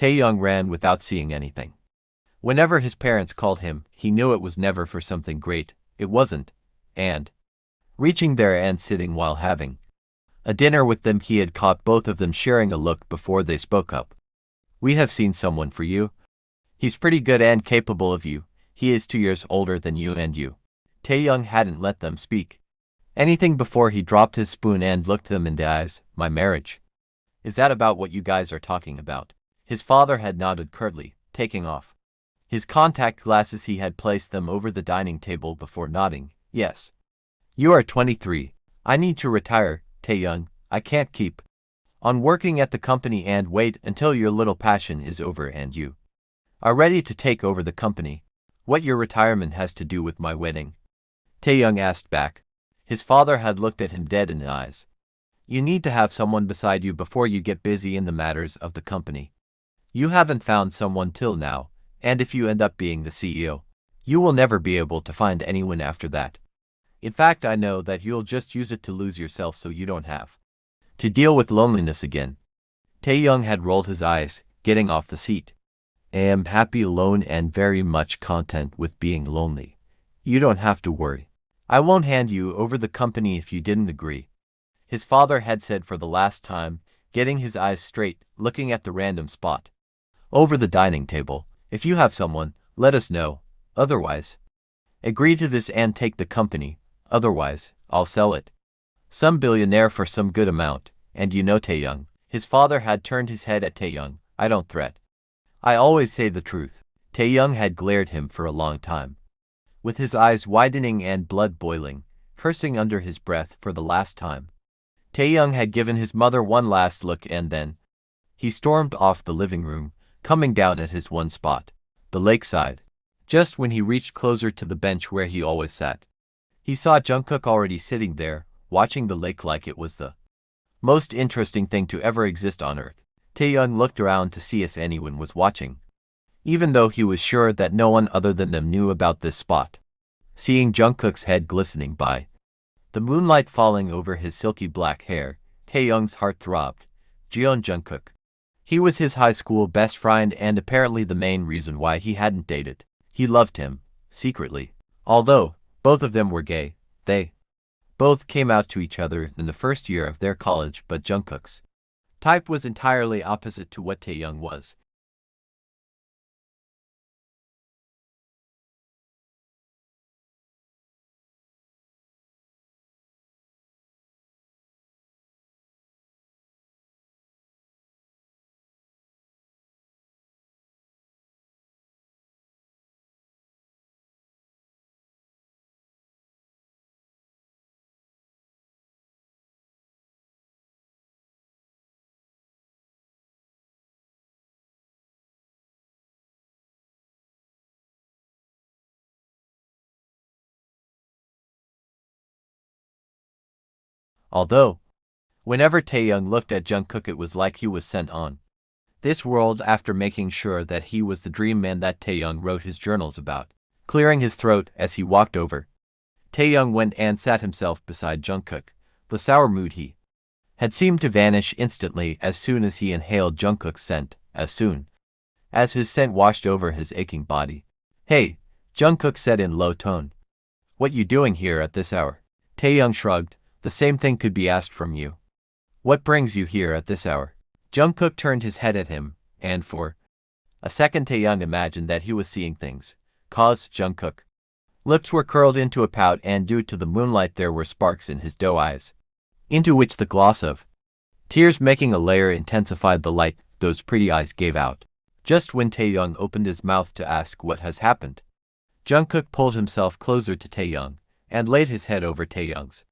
Taeyoung ran without seeing anything. Whenever his parents called him, he knew it was never for something great. It wasn't. And reaching there and sitting while having a dinner with them, he had caught both of them sharing a look before they spoke up. "We have seen someone for you. He's pretty good and capable of you. He is 2 years older than you and you." Taeyoung hadn't let them speak anything before he dropped his spoon and looked them in the eyes. "My marriage? Is that about what you guys are talking about?" His father had nodded curtly, taking off his contact glasses. He had placed them over the dining table before nodding. "Yes. You are 23. I need to retire, Taeyoung. I can't keep on working at the company and wait until your little passion is over and you are ready to take over the company." "What your retirement has to do with my wedding?" Taeyoung asked back. His father had looked at him dead in the eyes. "You need to have someone beside you before you get busy in the matters of the company. You haven't found someone till now, and if you end up being the CEO, you will never be able to find anyone after that. In fact, I know that you'll just use it to lose yourself so you don't have to deal with loneliness again." Taeyoung had rolled his eyes, getting off the seat. "I am happy alone and very much content with being lonely. You don't have to worry. I won't hand you over the company if you didn't agree," his father had said for the last time, getting his eyes straight, looking at the random spot over the dining table. "If you have someone, let us know. Otherwise, agree to this and take the company. Otherwise, I'll sell it. Some billionaire for some good amount, and you know Taeyoung." His father had turned his head at Taeyoung. "I don't threat. I always say the truth." Taeyoung had glared him for a long time, with his eyes widening and blood boiling, cursing under his breath for the last time. Taeyoung had given his mother one last look and then he stormed off the living room, coming down at his one spot, the lakeside. Just when he reached closer to the bench where he always sat, he saw Jungkook already sitting there, watching the lake like it was the most interesting thing to ever exist on Earth. Taeyoung looked around to see if anyone was watching, even though he was sure that no one other than them knew about this spot. Seeing Jungkook's head glistening by the moonlight falling over his silky black hair, Taeyoung's heart throbbed. Jeon Jungkook. He was his high school best friend and apparently the main reason why he hadn't dated. He loved him, secretly. Although both of them were gay, they both came out to each other in the first year of their college, but Jungkook's type was entirely opposite to what Taeyoung was. Although, whenever Taeyoung looked at Jungkook, it was like he was sent on this world after making sure that he was the dream man that Taeyoung wrote his journals about. Clearing his throat as he walked over, Taeyoung went and sat himself beside Jungkook. The sour mood he had seemed to vanish instantly as soon as he inhaled Jungkook's scent, as soon as his scent washed over his aching body. "Hey," Jungkook said in low tone. "What you doing here at this hour?" Taeyoung shrugged. "The same thing could be asked from you. What brings you here at this hour?" Jungkook turned his head at him, and for a second Taeyoung imagined that he was seeing things. Cause Jungkook lips were curled into a pout, and due to the moonlight there were sparks in his doe eyes, into which the gloss of tears making a layer intensified the light those pretty eyes gave out. Just when Taeyoung opened his mouth to ask what has happened, Jungkook pulled himself closer to Taeyoung and laid his head over Taeyoung's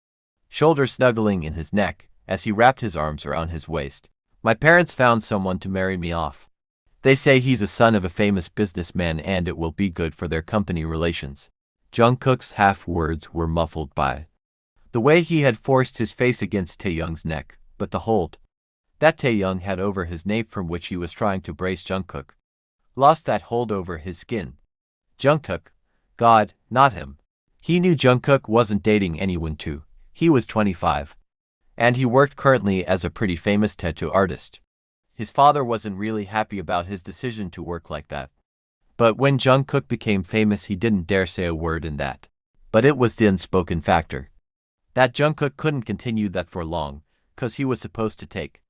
shoulder, snuggling in his neck as he wrapped his arms around his waist. "My parents found someone to marry me off. They say he's a son of a famous businessman and it will be good for their company relations." Jungkook's half-words were muffled by the way he had forced his face against Taeyoung's neck, but the hold that Taeyoung had over his nape, from which he was trying to brace Jungkook, lost that hold over his skin. Jungkook? God, not him. He knew Jungkook wasn't dating anyone too. He was 25. And he worked currently as a pretty famous tattoo artist. his father wasn't really happy about his decision to work like that. But when Jungkook became famous, he didn't dare say a word in that. But it was the unspoken factor that Jungkook couldn't continue that for long, cause he was supposed to take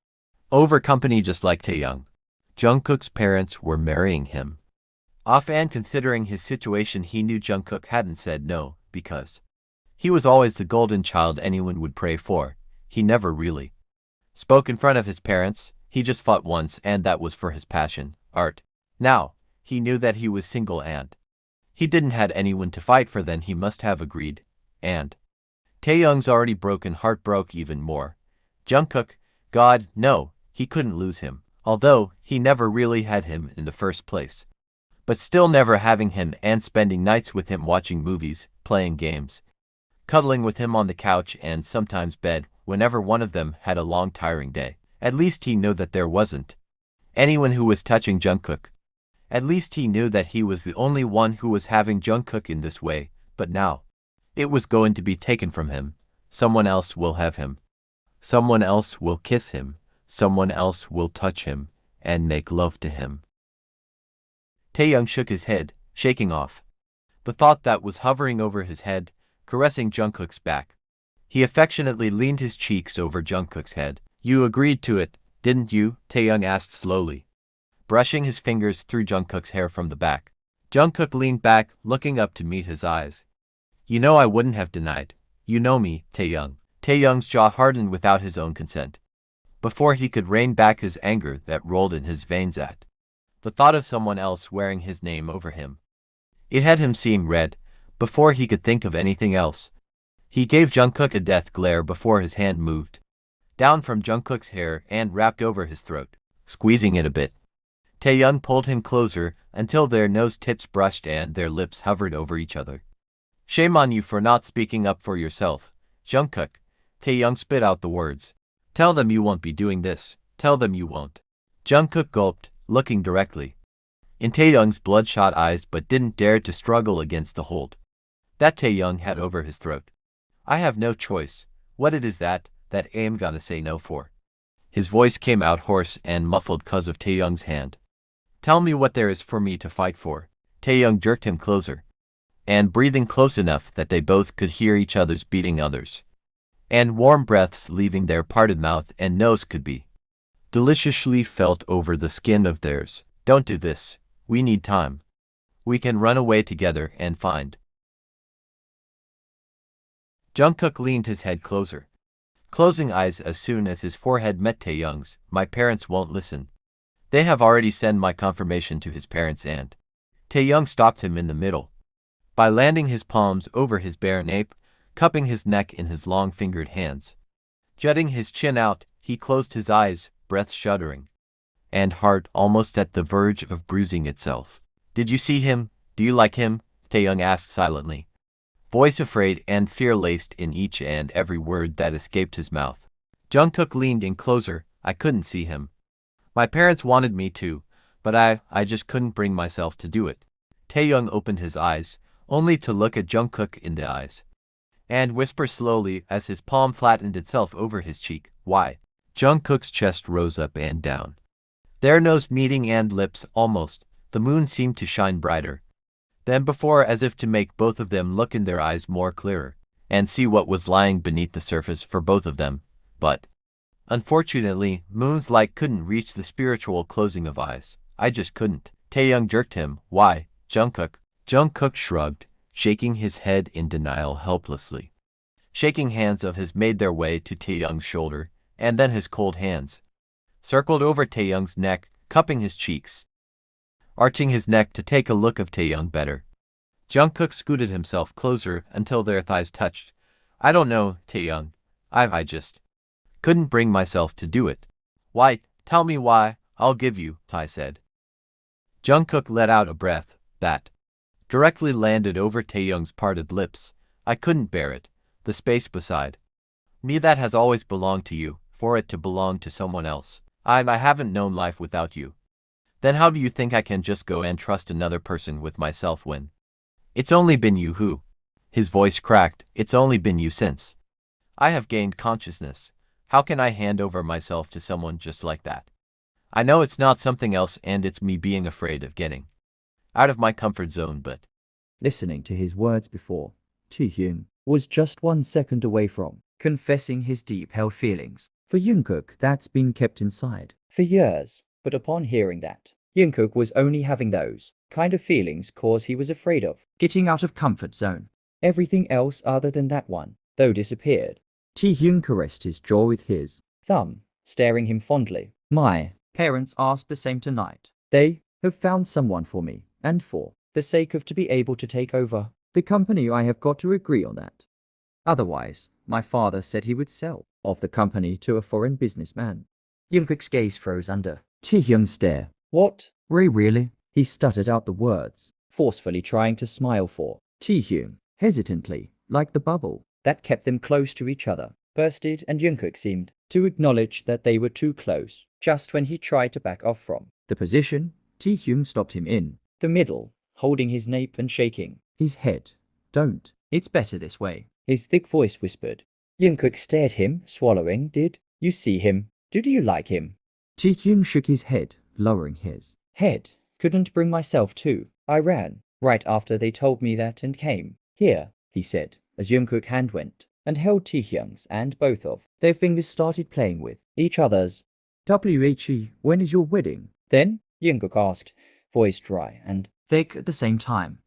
over company just like Taeyoung. Jungkook's parents were marrying him off, and considering his situation, he knew Jungkook hadn't said no, because he was always the golden child anyone would pray for. He never really spoke in front of his parents, he just fought once, and that was for his passion, art. Now, he knew that he was single and he didn't had anyone to fight for, then he must have agreed. And Taeyoung's already broken heart broke even more. Jungkook, God, no, he couldn't lose him, although he never really had him in the first place. But still, never having him and spending nights with him watching movies, playing games, cuddling with him on the couch and sometimes bed whenever one of them had a long tiring day. At least he knew that there wasn't anyone who was touching Jungkook. At least he knew that he was the only one who was having Jungkook in this way, but now it was going to be taken from him. Someone else will have him. Someone else will kiss him. Someone else will touch him and make love to him. Taeyoung shook his head, shaking off the thought that was hovering over his head, caressing Jungkook's back. He affectionately leaned his cheeks over Jungkook's head. You agreed to it, didn't you? Taeyoung asked slowly, brushing his fingers through Jungkook's hair from the back. Jungkook leaned back, looking up to meet his eyes. You know I wouldn't have denied. You know me, Taeyoung. Taeyoung's jaw hardened without his own consent, before he could rein back his anger that rolled in his veins at the thought of someone else wearing his name over him. It had him seeing red, before he could think of anything else. He gave Jungkook a death glare before his hand moved down from Jungkook's hair and wrapped over his throat, squeezing it a bit. Taeyoung pulled him closer until their nose tips brushed and their lips hovered over each other. Shame on you for not speaking up for yourself, Jungkook. Taeyoung spit out the words. Tell them you won't be doing this. Tell them you won't. Jungkook gulped, looking directly in Taeyoung's bloodshot eyes, but didn't dare to struggle against the hold that Taeyoung had over his throat. I have no choice. What it is that I'm gonna say no for. His voice came out hoarse and muffled cause of Taeyoung's hand. Tell me what there is for me to fight for. Taeyoung jerked him closer, and breathing close enough that they both could hear each other's beating others, and warm breaths leaving their parted mouth and nose could be deliciously felt over the skin of theirs. Don't do this. We need time. We can run away together and find. Jungkook leaned his head closer, closing eyes as soon as his forehead met Taeyoung's. My parents won't listen. They have already sent my confirmation to his parents, and Taeyoung stopped him in the middle by landing his palms over his bare nape, cupping his neck in his long-fingered hands. Jutting his chin out, he closed his eyes, breath shuddering, and heart almost at the verge of bruising itself. Did you see him? Do you like him? Taeyoung asked silently, voice afraid and fear-laced in each and every word that escaped his mouth. Jungkook leaned in closer. I couldn't see him. My parents wanted me to, but I just couldn't bring myself to do it. Taeyoung opened his eyes, only to look at Jungkook in the eyes, and whisper slowly as his palm flattened itself over his cheek. Why? Jungkook's chest rose up and down, their nose meeting and lips almost. The moon seemed to shine brighter than before, as if to make both of them look in their eyes more clearer, and see what was lying beneath the surface for both of them. But unfortunately, moon's light couldn't reach the spiritual closing of eyes. I just couldn't. Taeyoung jerked him. Why, Jungkook? Jungkook shrugged, shaking his head in denial helplessly. Shaking hands of his made their way to Taeyoung's shoulder, and then his cold hands circled over Taeyoung's neck, cupping his cheeks, arching his neck to take a look of Taeyoung better. Jungkook scooted himself closer until their thighs touched. I don't know, Taeyoung. I just couldn't bring myself to do it. Why? Tell me why. I'll give you, Tae said. Jungkook let out a breath that directly landed over Taeyoung's parted lips. I couldn't bear it. The space beside me that has always belonged to you, for it to belong to someone else. I haven't known life without you. Then how do you think I can just go and trust another person with myself when it's only been you who? His voice cracked. It's only been you since I have gained consciousness. How can I hand over myself to someone just like that? I know it's not something else and it's me being afraid of getting out of my comfort zone, but Listening to his words before, Taehyung was just 1 second away from confessing his deep-held feelings for Jungkook that's been kept inside for years. But upon hearing that, Jungkook was only having those kind of feelings cause he was afraid of getting out of comfort zone. Everything else other than that one, though, disappeared. Taehyung caressed his jaw with his thumb, staring him fondly. My parents asked the same tonight. They have found someone for me, and for the sake of to be able to take over the company, I have got to agree on that. Otherwise, my father said he would sell off the company to a foreign businessman. Jungkook's gaze froze under Taehyung's stare. What? Really? He stuttered out the words, forcefully trying to smile for Taehyung, hesitantly, like the bubble that kept them close to each other bursted, and Jungkook seemed to acknowledge that they were too close. Just when he tried to back off from the position, Taehyung stopped him in the middle, holding his nape and shaking his head. Don't. It's better this way, his thick voice whispered. Jungkook stared him, swallowing. Did you see him? Did you like him? Taehyung shook his head, lowering his head. Couldn't bring myself to. I ran right after they told me that and came here, he said, as Jungkook's hand went and held Taehyung's, and both of their fingers started playing with each other's. When is your wedding? Then, Jungkook asked, voice dry and thick at the same time.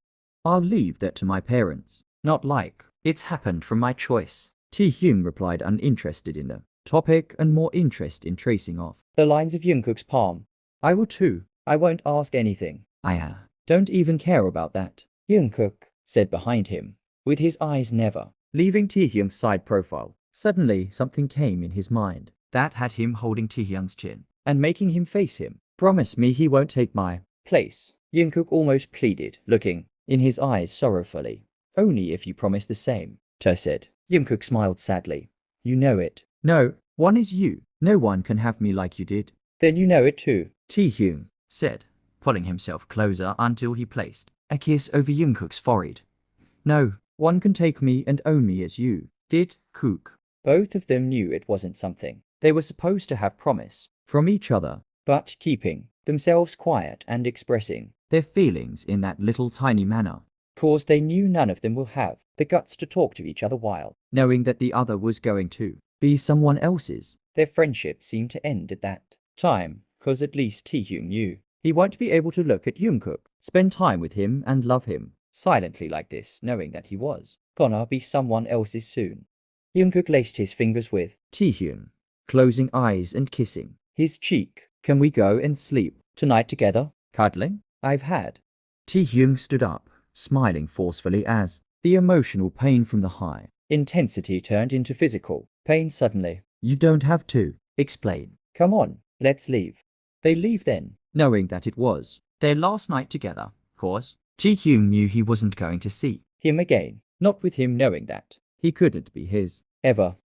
I'll leave that to my parents. Not like it's happened from my choice. Taehyung replied, uninterested in the topic and more interest in tracing off the lines of Jungkook's palm. I will too. I won't ask anything. I don't even care about that. Jungkook said behind him, with his eyes never leaving Taehyung's side profile. Suddenly, something came in his mind that had him holding Taehyung's chin and making him face him. Promise me he won't take my place, Jungkook almost pleaded, looking in his eyes sorrowfully. Only if you promise the same, Tae said. Jungkook smiled sadly. You know it. No, one is you. No one can have me like you did. Then you know it too, Taehyung said, pulling himself closer until he placed a kiss over Jungkook's forehead. No, one can take me and own me as you did, Kook. Both of them knew it wasn't something they were supposed to have promise from each other, but keeping themselves quiet and expressing their feelings in that little tiny manner, cause they knew none of them will have the guts to talk to each other while knowing that the other was going to be someone else's. Their friendship seemed to end at that time, cause at least Taehyung knew he won't be able to look at Jungkook, spend time with him and love him silently like this, knowing that he was gonna be someone else's soon. Jungkook laced his fingers with Taehyung, closing eyes and kissing his cheek. Can we go and sleep tonight together, cuddling? I've had. Taehyung stood up, smiling forcefully as the emotional pain from the high intensity turned into physical pain suddenly. You don't have to explain. Come on, let's leave. They leave then, knowing that it was their last night together, cause Taehyung knew he wasn't going to see him again, not with him knowing that he couldn't be his ever.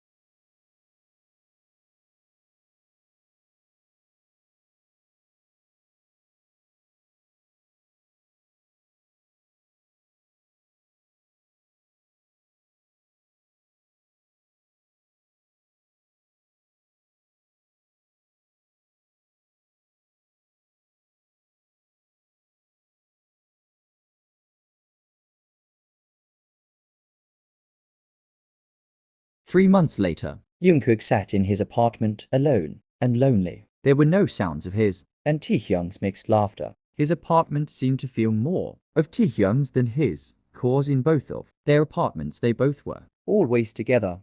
Three months later, Jungkook sat in his apartment alone and lonely. There were no sounds of his and Taehyung's mixed laughter. His apartment seemed to feel more of Taehyung's than his, cause in both of their apartments they both were always together.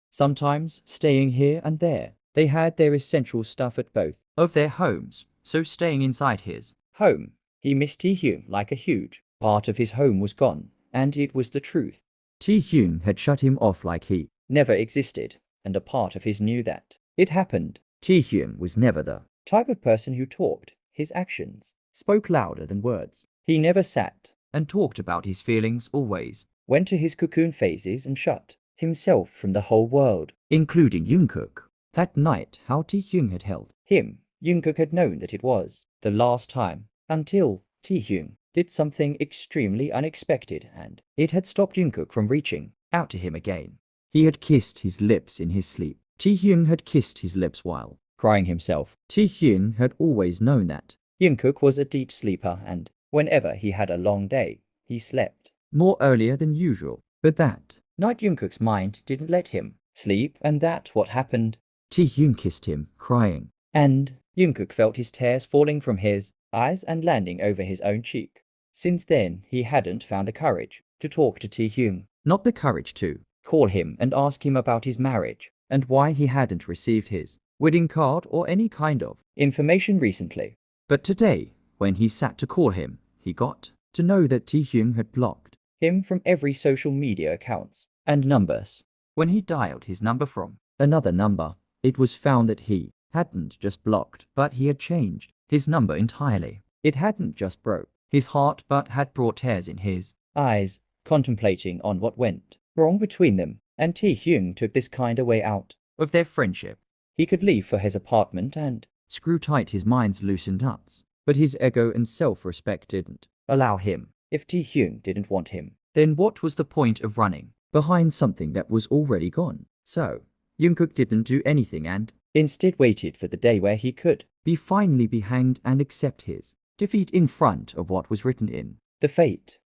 Sometimes staying here and there. They had their essential stuff at both of their homes, so staying inside his home, he missed Taehyung like a huge part of his home was gone, and it was the truth. Taehyung had shut him off like he never existed, and a part of his knew that it happened. Taehyung was never the type of person who talked. His actions spoke louder than words. He never sat and talked about his feelings, always went to his cocoon phases and shut himself from the whole world, including Jungkook. That night, how Taehyung had held him, Jungkook had known that it was the last time, until Taehyung did something extremely unexpected, and it had stopped Jungkook from reaching out to him again. He had kissed his lips in his sleep. Taehyung had kissed his lips while crying himself. Taehyung had always known that Jungkook was a deep sleeper, and whenever he had a long day, he slept more earlier than usual. But that night Jungkook's mind didn't let him sleep, and that's what happened. Taehyung kissed him, crying, and Jungkook felt his tears falling from his eyes and landing over his own cheek. Since then, he hadn't found the courage to talk to Taehyung, not the courage to call him and ask him about his marriage and why he hadn't received his wedding card or any kind of information recently. But today, when he sat to call him, he got to know that Taehyung had blocked him from every social media accounts and numbers. When he dialed his number from another number, it was found that he hadn't just blocked, but he had changed his number entirely. It hadn't just broke his heart, but had brought tears in his eyes, contemplating on what went wrong between them, and Taehyung took this kind of way out of their friendship. He could leave for his apartment and screw tight his mind's loosened nuts, but his ego and self-respect didn't allow him. If Taehyung didn't want him, then what was the point of running behind something that was already gone? So Jungkook didn't do anything and instead waited for the day where he could finally be hanged and accept his defeat in front of what was written in the fate.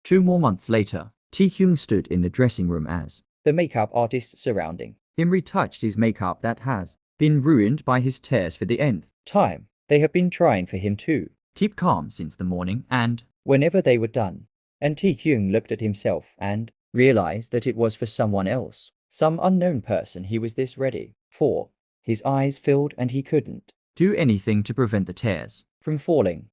2 more months later, Taehyung stood in the dressing room as the makeup artist surrounding him retouched his makeup that has been ruined by his tears for the nth time. They have been trying for him to keep calm since the morning, and whenever they were done, and Taehyung looked at himself and realized that it was for someone else, some unknown person he was this ready for. His eyes filled and he couldn't do anything to prevent the tears from falling.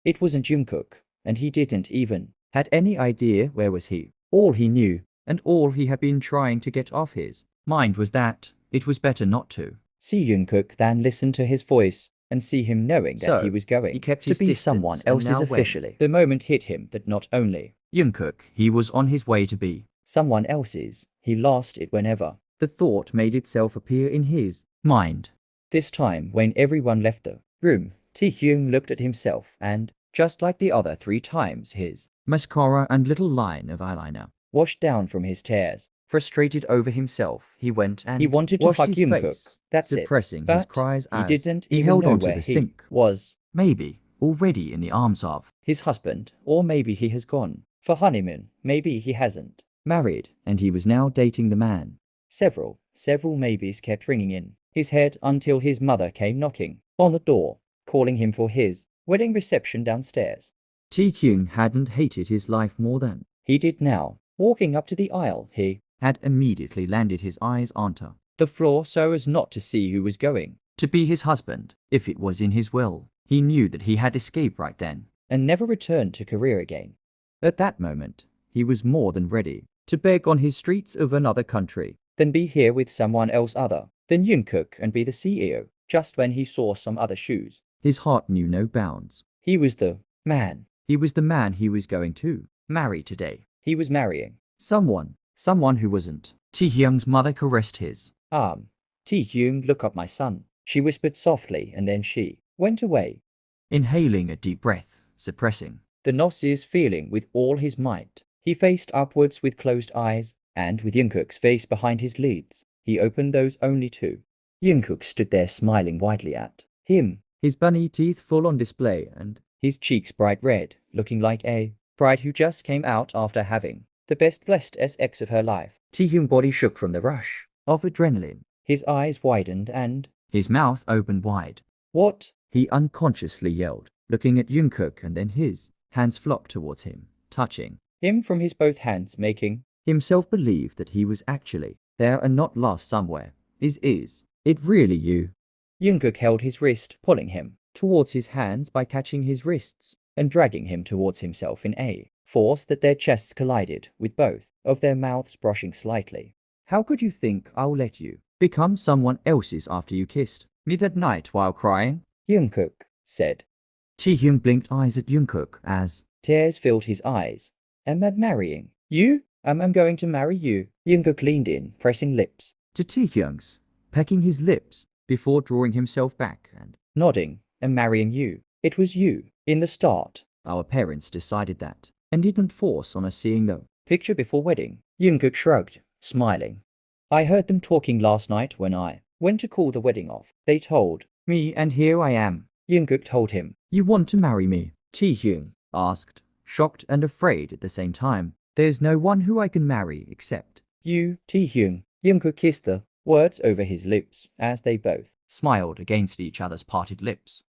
It wasn't Jungkook, and he didn't even had any idea where was he. All he knew, and all he had been trying to get off his mind, was that it was better not to see Jungkook than listen to his voice and see him, knowing that he was going to be someone else's officially. The moment hit him that not only Jungkook, he was on his way to be someone else's. He lost it whenever the thought made itself appear in his mind. This time, when everyone left the room, Taehyung looked at himself, and just like the other 3 times, his mascara and little line of eyeliner washed down from his tears. Frustrated over himself, he went and He wanted to washed hug his Jungkook. face, That's it. suppressing But his cries he as didn't he even held know onto where the he sink. was. Maybe already in the arms of His husband, or maybe he has gone for honeymoon, maybe he hasn't. married, and he was now dating the man. Several maybes kept ringing in his head until his mother came knocking on the door, calling him for his wedding reception downstairs. Taehyung hadn't hated his life more than He did now. Walking up to the aisle, he had immediately landed his eyes onto the floor so as not to see who was going to be his husband. If it was in his will, he knew that he had escaped right then and never returned to Korea again. At that moment, he was more than ready to beg on his streets of another country Then be here with someone else other than Jungkook and be the CEO. Just when he saw some other shoes, His heart knew no bounds. he was the man. He was the man he was going to marry today. He was marrying. Someone who wasn't. Taehyung's mother caressed his Taehyung, look up, my son, she whispered softly, and then she went away. inhaling a deep breath, suppressing The nauseous feeling with all his might, he faced upwards with closed eyes, and with Jungkook's face behind his lids, he opened those only two. Jungkook stood there smiling widely at him, his bunny teeth full on display and his cheeks bright red, looking like a bride who just came out after having the best blessed sex of her life. Taehyung's body shook from the rush of adrenaline. His eyes widened and His mouth opened wide. what? He unconsciously yelled, looking at Jungkook, and then his hands flopped towards him, touching Him from his both hands, making himself believe that he was actually there and not lost somewhere. Is it really you? Jungkook held his wrist, pulling him towards his hands by catching his wrists and dragging him towards himself in a force that their chests collided, with both of their mouths brushing slightly. How could you think I'll let you become someone else's after you kissed me that night while crying? Jungkook said. Taehyung blinked eyes at Jungkook as Tears filled his eyes. Am I marrying you? I'm going to marry you. Jungkook leaned in, pressing lips to Taehyung's, pecking his lips before drawing himself back and nodding. I'm marrying you. It was you in the start. Our parents decided that and didn't force on us seeing the picture before wedding. Jungkook shrugged, smiling. I heard them talking last night when I went to call the wedding off. They told me, and here I am. Jungkook told him. You want to marry me? Taehyung Asked, shocked and afraid at the same time. There's no one who I can marry except you, Taehyung. Jungkook kissed the words over his lips as they both smiled against each other's parted lips.